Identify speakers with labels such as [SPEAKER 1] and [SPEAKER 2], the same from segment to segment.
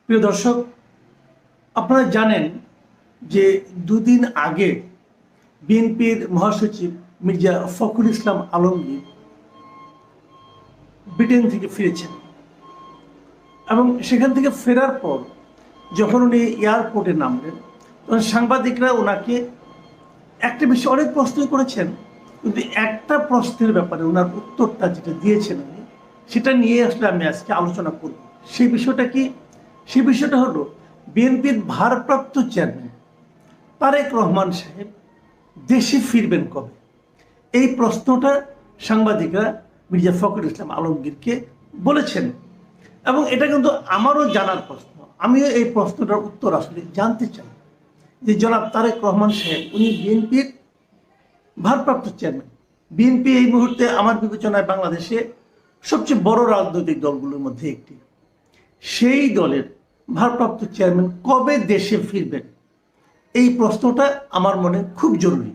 [SPEAKER 1] প্রিয় দর্শক, আপনারা জানেন যে দুদিন আগে বিএনপির মহাসচিব মির্জা ফখরুল ইসলাম আলমগীর ব্রিটেন থেকে ফিরেছেন এবং সেখান থেকে ফেরার পর যখন উনি এয়ারপোর্টে নামলেন তখন সাংবাদিকরা ওনাকে একটা বিষয়ে অনেক প্রশ্ন করেছেন, কিন্তু একটা প্রশ্নের ব্যাপারে ওনার উত্তরটা যেটা দিয়েছেন উনি, সেটা নিয়ে আসলে আমি আজকে আলোচনা করব। সেই বিষয়টা কি? সেই বিষয়টা হলো বিএনপির ভারপ্রাপ্ত চেয়ারম্যান তারেক রহমান সাহেব দেশে ফিরবেন কবে। এই প্রশ্নটা সাংবাদিকরা মির্জা ফখরুল ইসলাম আলমগীরকে বলেছেন এবং এটা কিন্তু আমারও জানার প্রশ্ন। আমিও এই প্রশ্নটার উত্তর আসলে জানতে চাই যে জনাব তারেক রহমান সাহেব উনি বিএনপির ভারপ্রাপ্ত চেয়ারম্যান। বিএনপি এই মুহূর্তে আমার বিবেচনায় বাংলাদেশে সবচেয়ে বড় রাজনৈতিক দলগুলোর মধ্যে একটি। সেই দলের ভারপ্রাপ্ত চেয়ারম্যান কবে দেশে ফিরবেন, এই প্রশ্নটা আমার মনে খুব জরুরি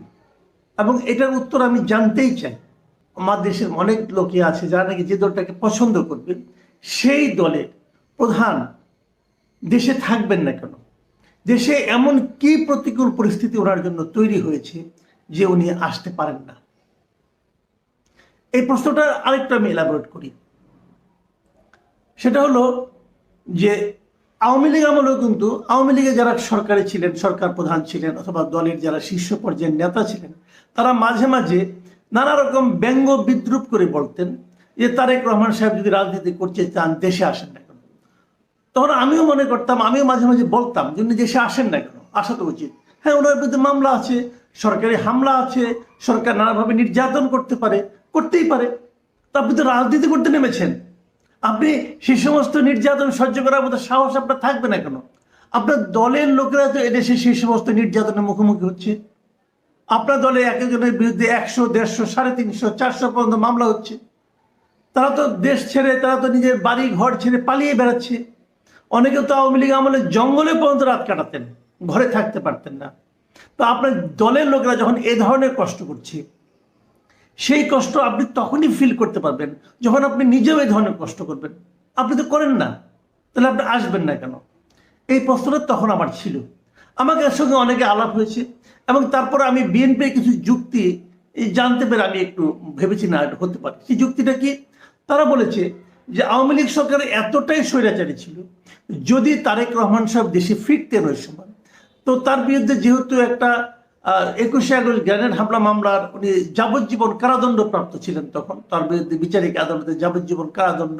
[SPEAKER 1] এবং এটার উত্তর আমি জানতেই চাই। আমার দেশের অনেক লোকই আছে যারা নাকি যে দলটাকে পছন্দ করবে সেই দলের প্রধান দেশে থাকবেন না কেন, দেশে এমন কি প্রতিকূল পরিস্থিতি ওনার জন্য তৈরি হয়েছে যে উনি আসতে পারেন না। এই প্রশ্নটা আরেকটু আমি এলাবোরেট করি। সেটা হলো যে আওয়ামী লীগ আমলেও কিন্তু আওয়ামী লীগে যারা সরকারে ছিলেন, সরকার প্রধান ছিলেন অথবা দলের যারা শীর্ষ পর্যায়ের নেতা ছিলেন, তারা মাঝে মাঝে নানা রকম ব্যঙ্গ বিদ্রুপ করে বলতেন যে তারেক রহমান সাহেব যদি রাজনীতি করতে চান দেশে আসেন না কেন। তখন আমিও মনে করতাম, আমিও মাঝে মাঝে বলতাম যে উনি দেশে আসেন না কেন, আসা তো উচিত। হ্যাঁ, ওনার বিরুদ্ধে মামলা আছে, সরকারি হামলা আছে, সরকার নানাভাবে নির্যাতন করতে পারে, করতেই পারে। তা আপনি তো রাজনীতি করতে নেমেছেন, আপনি সেই সমস্ত নির্যাতন সহ্য করার মতো সাহস আপনার থাকবে না কেন? আপনার দলের লোকেরা তো এদেশে সেই সমস্ত নির্যাতনের মুখোমুখি হচ্ছে। আপনার দলে এক একজনের বিরুদ্ধে 100, 150, 350, 400 পর্যন্ত মামলা হচ্ছে। তারা তো দেশ ছেড়ে, তারা তো নিজের বাড়ি ঘর ছেড়ে পালিয়ে বেড়াচ্ছে। অনেকে তো আওয়ামী লীগ আমলে জঙ্গলে পর্যন্ত রাত কাটাতেন, ঘরে থাকতে পারতেন না। তো আপনার দলের লোকেরা যখন এ ধরনের কষ্ট করছে, সেই কষ্ট আপনি তখনই ফিল করতে পারবেন যখন আপনি নিজেও এই ধরনের কষ্ট করবেন। আপনি তো করেন না, তাহলে আপনি আসবেন না কেন? এই প্রশ্নটা তখন আমার ছিল। আমাকে এর সঙ্গে অনেকে আলাপ হয়েছে এবং তারপরে আমি বিএনপির কিছু যুক্তি জানতে পেরে আমি একটু ভেবেছি না হতে পারে। সেই যুক্তিটা কি? তারা বলেছে যে আওয়ামী লীগ সরকার এতটাই স্বৈরাচারী ছিল, যদি তারেক রহমান সাহেব দেশে ফিরতেন ওই সময়, তো তার বিরুদ্ধে যেহেতু একটা 21শে আগস্ট গ্রেনেড হামলা মামলার উনি যাবজ্জীবন কারাদণ্ড প্রাপ্ত ছিলেন, তখন তার বিরুদ্ধে বিচারিক আদালতে যাবজ্জীবন কারাদণ্ড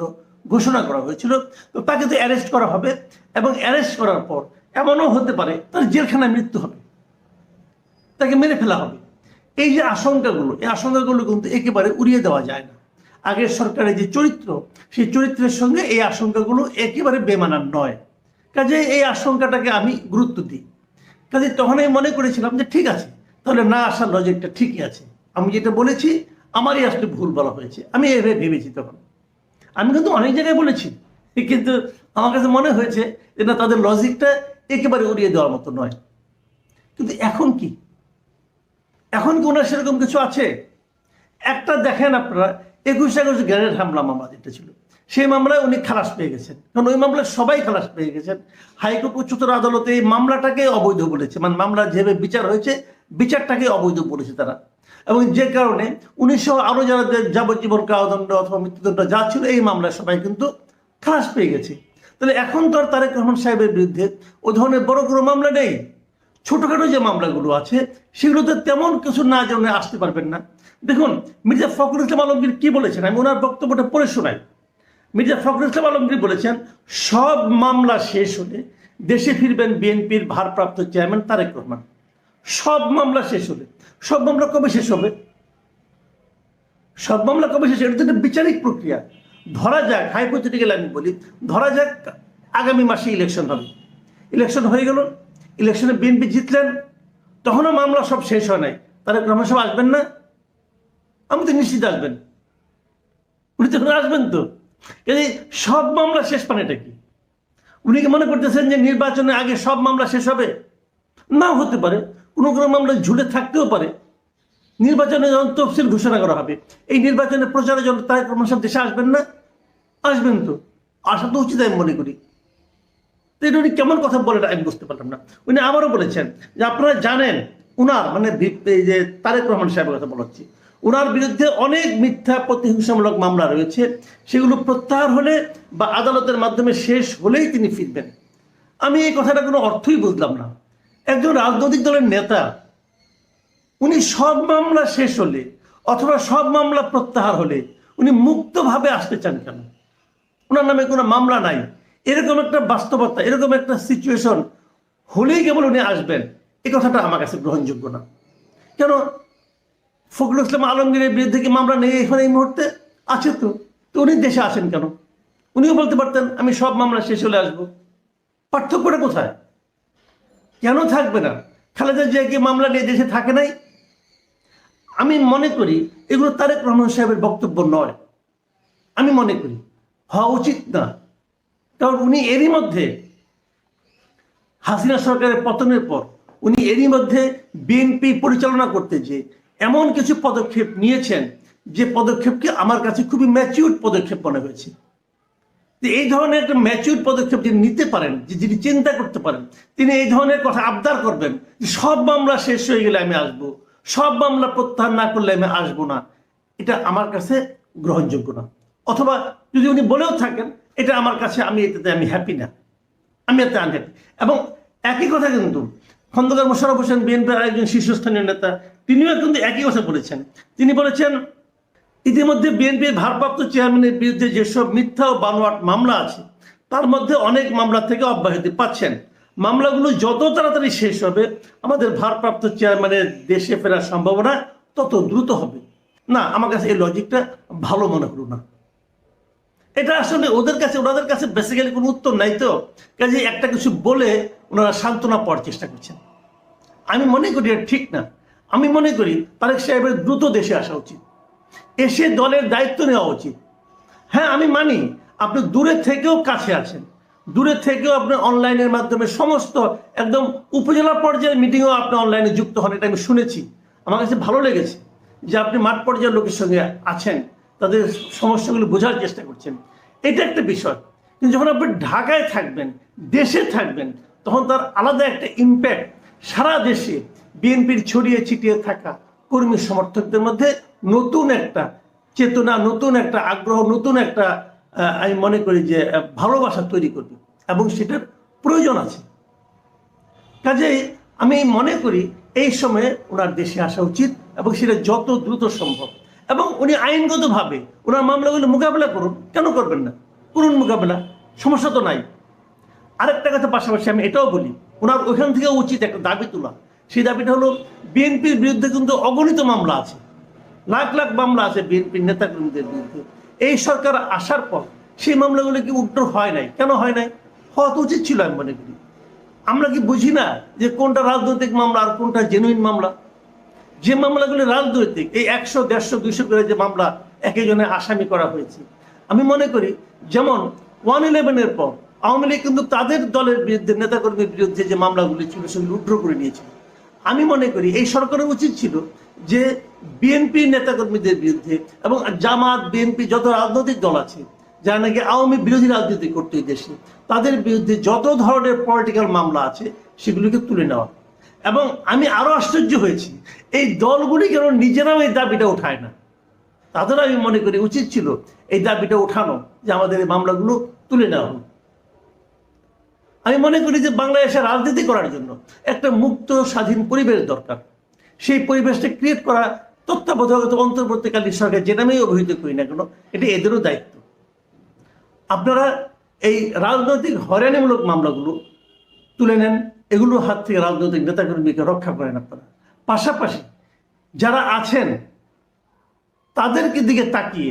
[SPEAKER 1] ঘোষণা করা হয়েছিল। তো তাকে তো অ্যারেস্ট করা হবে এবং অ্যারেস্ট করার পর এমনও হতে পারে তার জেলখানায় মৃত্যু হবে, তাকে মেরে ফেলা হবে। এই যে আশঙ্কাগুলো, এই আশঙ্কাগুলো কিন্তু একেবারে উড়িয়ে দেওয়া যায় না। আগের সরকারের যে চরিত্র, সেই চরিত্রের সঙ্গে এই আশঙ্কাগুলো একেবারে বেমানান নয়। কাজে এই আশঙ্কাটাকে আমি গুরুত্ব দিই। কাজে তখন আমি মনে করেছিলাম যে ঠিক আছে, তাহলে না আসার লজিকটা ঠিকই আছে। আমি যেটা বলেছি আমারই আসলে ভুল বলা হয়েছে, আমি এভাবে ভেবেছি। তখন আমি কিন্তু অনেক জায়গায় বলেছি, কিন্তু আমার কাছে মনে হয়েছে যে না, তাদের লজিকটা একেবারে উড়িয়ে দেওয়ার মতো নয়। কিন্তু এখন কি, এখন কি ওনার সেরকম কিছু আছে? একটা দেখেন আপনারা, 21শে আগস্ট গ্রেনেড হামলা মামলা যেটা ছিল, সেই মামলায় উনি খালাস পেয়ে গেছেন। কারণ ওই মামলায় সবাই খালাস পেয়ে গেছেন। হাইকোর্ট, উচ্চতর আদালতে এই মামলাটাকে অবৈধ বলেছে, মানে মামলা যেভাবে বিচার হয়েছে বিচারটাকে অবৈধ বলেছে তারা। এবং যে কারণে 1900 আরো যারা যাবজ্জীবন কারাদণ্ড অথবা মৃত্যুদণ্ড যা ছিল, এই মামলায় সবাই কিন্তু খালাস পেয়ে গেছে। তাহলে এখন তো আর তারেক রহমান সাহেবের বিরুদ্ধে ও ধরনের বড় কোনো মামলা নেই। ছোটখাটো যে মামলাগুলো আছে সেগুলোতে তেমন কিছু না যে উনি আসতে পারবেন না। দেখুন মির্জা ফখরুল ইসলাম আলমগীর কি বলেছেন, আমি ওনার বক্তব্যটা পড়ে শোনাই। মির্জা ফখরুল ইসলাম আলমগীর বলেছেন, সব মামলা শেষ হলে দেশে ফিরবেন বিএনপির ভারপ্রাপ্ত চেয়ারম্যান তারেক রহমান। সব মামলা শেষ হলে, সব মামলা কবে শেষ হবে? সব মামলা কবে শেষ হবে? এটা তো একটা বিচারিক প্রক্রিয়া। ধরা যাক, হাইপোথেটিক্যাল আমি বলি, ধরা যাক আগামী মাসে ইলেকশন হবে, ইলেকশন হয়ে গেল, ইলেকশনে বিএনপি জিতলেন, তখনও মামলা সব শেষ হয় নাই, তারেক রহমান সাহেব আসবেন না? আমি তো নিশ্চিত আসবেন, উনি তখন আসবেন। তো এই সব মামলা শেষ মানে এটা কি? উনি কি মনে করতেছেন যে নির্বাচনের আগে সব মামলা শেষ হবে? নাও হতে পারে, কোনো কোনো মামলা ঝুলে থাকতেও পারে। নির্বাচনে যখন তফসিল ঘোষণা করা হবে, এই নির্বাচনের প্রচারের জন্য তারেক রহমান সাহেব দেশে আসবেন না? আসবেন। তো আসা তো উচিত আমি মনে করি। তো এটা উনি কেমন কথা বলেন আমি বুঝতে পারলাম না। উনি আবারও বলেছেন যে আপনারা জানেন উনার মানে এই যে তারেক রহমান সাহেবের কথা বলাচ্ছি, উনার বিরুদ্ধে অনেক মিথ্যা প্রতিহিংসামূলক মামলা রয়েছে, সেগুলো প্রত্যাহার হলে বা আদালতের মাধ্যমে শেষ হলেই তিনি ফিরবেন। আমি এই কথাটা কোনো অর্থই বুঝলাম না। একজন রাজনৈতিক দলের নেতা উনি সব মামলা শেষ হলে অথবা সব মামলা প্রত্যাহার হলে উনি মুক্তভাবে আসতে চান কেন? ওনার নামে কোনো মামলা নাই, এরকম একটা বাস্তবতা, এরকম একটা সিচুয়েশন হলেই কেবল উনি আসবেন, এই কথাটা আমার কাছে গ্রহণযোগ্য না। কেন ফখরুল ইসলাম আলমগীরের বিরুদ্ধে কি মামলা নেই এখন এই মুহূর্তে? আছে তো, তো উনি দেশে আসেন কেন? উনিও বলতে পারতেন আমি সব মামলা শেষ হলে আসবো। পার্থক্যটা কোথায়? কেন থাকবে না? খালেদা জিয়া কি মামলা নিয়ে দেশে থাকে নাই? আমি মনে করি এগুলো তারেক রহমান সাহেবের বক্তব্য নয়, আমি মনে করি হওয়া উচিত না। কারণ উনি এরই মধ্যে হাসিনা সরকারের পতনের পর উনি এরই মধ্যে বিএনপি পরিচালনা করতে যে এমন কিছু পদক্ষেপ নিয়েছেন যে পদক্ষেপকে আমার কাছে খুবই ম্যাচিউর পদক্ষেপ মনে হয়েছে। এই ধরনের একটা ম্যাচিউর পদক্ষেপ যিনি নিতে পারেন, যে যিনি চিন্তা করতে পারেন, তিনি এই ধরনের কথা আবদার করবেন যে সব মামলা শেষ হয়ে গেলে আমি আসবো, সব মামলা প্রত্যাহার না করলে আমি আসবো না, এটা আমার কাছে গ্রহণযোগ্য না। অথবা যদি উনি বলেও থাকেন এটা আমার কাছে, এটাতে আমি হ্যাপি না, আমি এতে আনহ্যাপি। এবং একই কথা কিন্তু খন্দকার মোশাররফ হোসেন বিএনপির আরেকজন শীর্ষস্থানীয় নেতা, তিনিও কিন্তু একই কথা বলেছেন। তিনি বলেছেন ইতিমধ্যে বিএনপির ভারপ্রাপ্ত চেয়ারম্যানের বিরুদ্ধে যেসব মিথ্যা ও বানোয়াট মামলা আছে তার মধ্যে অনেক মামলা থেকে অব্যাহতি পাচ্ছেন। মামলাগুলো যত তাড়াতাড়ি শেষ হবে আমাদের ভারপ্রাপ্ত চেয়ারম্যানের দেশে ফেরার সম্ভাবনা তত দ্রুত হবে। না, আমার কাছে এই লজিকটা ভালো মনে হলো না। এটা আসলে ওনাদের কাছে বেসিক্যালি কোনো উত্তর নাই, তো কাজে একটা কিছু বলে ওনারা সান্ত্বনা পাওয়ার চেষ্টা করছেন। আমি মনে করি এটা ঠিক না। আমি মনে করি তারেক সাহেবের দ্রুত দেশে আসা উচিত, এসে দলের দায়িত্ব নেওয়া উচিত। হ্যাঁ, আমি মানি আপনি দূরে থেকেও কাছে আছেন, দূরে থেকেও আপনি অনলাইনের মাধ্যমে সমস্ত একদম উপজেলা পর্যায়ের মিটিংও আপনি অনলাইনে যুক্ত হন, এটা আমি শুনেছি। আমার কাছে ভালো লেগেছে যে আপনি মাঠ পর্যায়ের লোকের সঙ্গে আছেন, তাদের সমস্যাগুলো বোঝার চেষ্টা করছেন, এটা একটা বিষয়। কিন্তু যখন আপনি ঢাকায় থাকবেন, দেশে থাকবেন, তখন তার আলাদা একটা ইম্প্যাক্ট সারা দেশে বিএনপির ছড়িয়ে ছিটিয়ে থাকা কর্মী সমর্থকদের মধ্যে নতুন একটা চেতনা, নতুন একটা আগ্রহ, নতুন একটা আমি মনে করি যে ভালোবাসা তৈরি করবে, এবং সেটার প্রয়োজন আছে। কাজেই আমি মনে করি এই সময়ে ওনার দেশে আসা উচিত, এবং সেটা যত দ্রুত সম্ভব। এবং উনি আইনগতভাবে ওনার মামলাগুলো মোকাবেলা করুন, কেন করবেন না? করুন মোকাবেলা, সমস্যা তো নাই। আরেকটা কথা পাশাপাশি আমি এটাও বলি, ওনার ওইখান থেকে উচিত একটা দাবি তোলা। সেই দাবিটা হলো বিএনপির বিরুদ্ধে কিন্তু অগণিত মামলা আছে, লাখ লাখ মামলা আছে বিএনপির নেতাকর্মীদের বিরুদ্ধে। এই সরকার আসার পর সেই মামলাগুলো কি উত্তর হয় নাই? কেন হয় নাই? হওয়া তো উচিত ছিল, আমি মনে করি। আমরা কি বুঝি না যে কোনটা রাজনৈতিক মামলা আর কোনটা জেনুইন মামলা? যে মামলাগুলি রাজনৈতিক, এই 100, 150, 200 করে যে মামলা একজনের আসামি করা হয়েছে, আমি মনে করি যেমন 111-এর পর আওয়ামী লীগ কিন্তু তাদের দলের বিরুদ্ধে, নেতাকর্মীর বিরুদ্ধে যে মামলাগুলি ছিল সেগুলো উড্র করে নিয়েছিল। আমি মনে করি এই সরকারের উচিত ছিল যে বিএনপি নেতাকর্মীদের বিরুদ্ধে এবং জামাত, বিএনপি যত রাজনৈতিক দল আছে যারা নাকি আওয়ামী বিরোধী রাজনীতি করতে দেশে, তাদের বিরুদ্ধে যত ধরনের পলিটিক্যাল মামলা আছে সেগুলিকে তুলে নেওয়া। এবং আমি আরো আশ্চর্য হয়েছি, এই দলগুলি কেন নিজেরাও এই দাবিটা উঠায় না? তাদের আমি মনে করি উচিত ছিল এই দাবিটা উঠানো, যে আমাদের এই মামলাগুলো তুলে নেওয়া হোক। আমি মনে করি যে বাংলাদেশে রাজনীতি করার জন্য একটা মুক্ত স্বাধীন পরিবেশ দরকার। সেই পরিবেশটা ক্রিয়েট করা তত্ত্বাবধায়ক অন্তর্বর্তীকালীন সরকার, যেটা আমি অভিহিত করি না কেন, এটা এদেরও দায়িত্ব। আপনারা এই রাজনৈতিক হয়রানিমূলক মামলাগুলো তুলে নেন, এগুলোর হাত থেকে রাজনৈতিক নেতাকর্মীকে রক্ষা করেন আপনারা। পাশাপাশি যারা আছেন তাদেরকে দিকে তাকিয়ে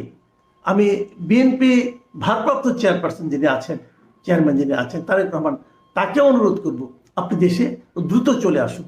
[SPEAKER 1] আমি বিএনপি ভারপ্রাপ্ত চেয়ারপারসন যিনি আছেন, চেয়ারম্যান যিনি আছেন তারেক রহমান, তাকে অনুরোধ করব আপনি দেশে দ্রুত চলে আসুন।